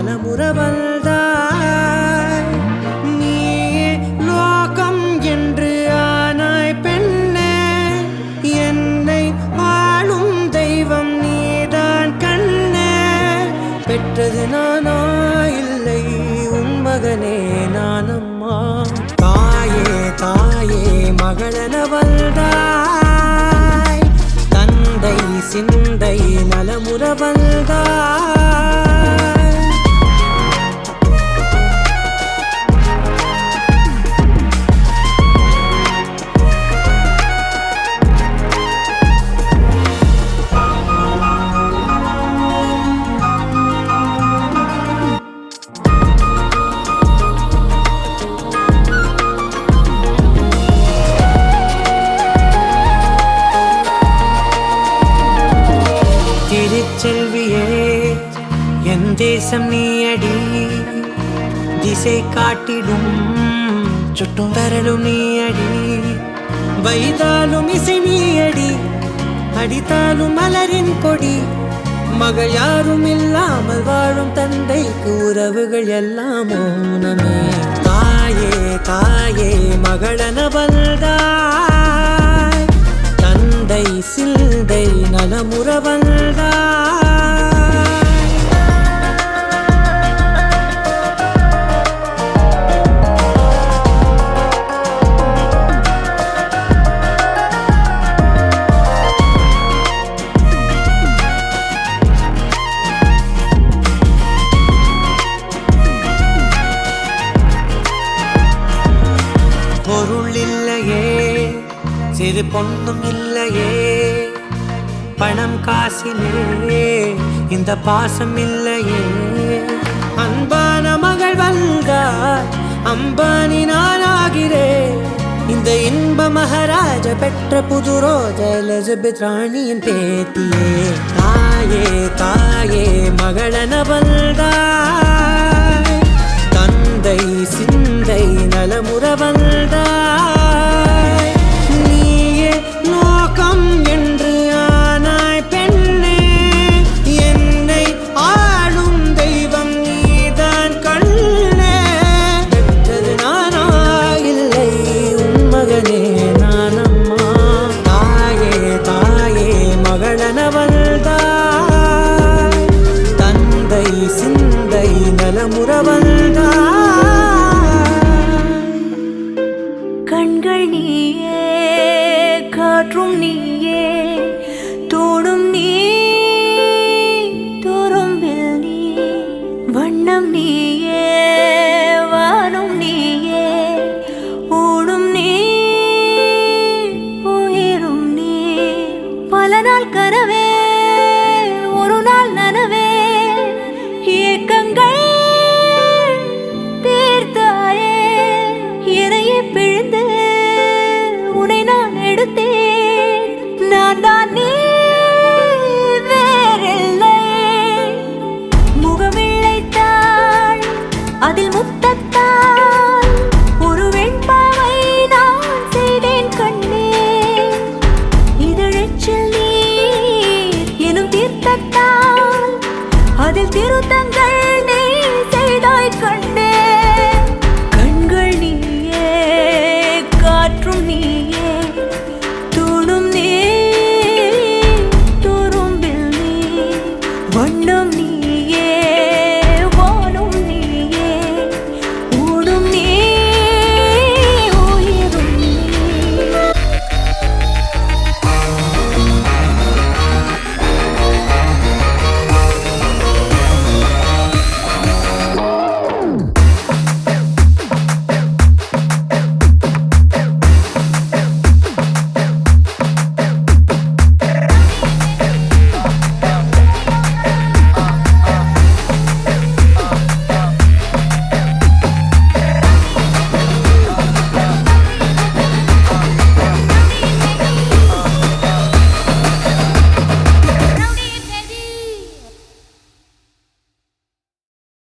நலமுறவல்தாய் நீயே லோகம் என்று ஆனாய் பெண்ணே என்னை வாழும் தெய்வம் நீதான் கண்ணே பெற்றது நானா இல்லை உன் மகனே நானம்மா தாயே தாயே மகளனவள்தாய் தந்தை சிந்தை நலமுறவள்தாய் திருச்செல்வியே என் தேசம் நீயடி திசை காட்டிடும் சுட்டும் வரலும் நீயடி வைதாலும் இசை நீயடி அடித்தாலும் மலரின் கொடி மகள் யாரும் இல்லாமல் வாழும் தந்தைக்கு உறவுகள் எல்லாம் மௌனமே தாயே தாயே மகளனவள்தாய் தந்தை சிந்தை நலமுறவள்தாய் பொருள் இல்லையே சிறு பொண்ணும் இல்லையே பணம் காசிலே இந்த பாசம் இல்லையே அன்பான மகள் வந்தார் அம்பானி நானாகிறேன் இந்த இன்ப மகாராஜ பெற்ற புது ரோஜ எலிசபெத் ராணியின் பேத்தியே தாயே தாயே மகளனவள்தாய் தந்தை சிந்தை நலமுறவள்தாய் நீயே லோகம் என்று ஆனாய் பெண்ணே என்னை ஆளும் தெய்வம் நீதான் கண்ணே பெற்றது நானா இல்லை உன் மகனே நானம்மா தாயே தாயே மகளனவள்தாய் தந்தை சிந்தை நலமுறவள்தாய் கண்கள் நீயே காற்றும் நீயே தோடும் நீ துரும்பில் நீ வண்ணம் நீயே வானும் நீயே ஊடும் நீ உயிரும் நீ பல நாள் கனவே ஒரு நாள் நனவே ஏக்கங்கள் தீர்த்தாயே என்னையே பிழிந்து உன்னை நான் எடுத்தேன் நான் தான் நீ வேறில்லை முகமிழைத்தாள் அதில் முத்தத்தால் ஒரு வெண்பாவை நான் செய்தேன் கண்ணே இதழச்சில் நீர் எனும் தீர்த்தத்தால் அதில் திருத்தங்கள் நீ செய்தாய் கண்ணே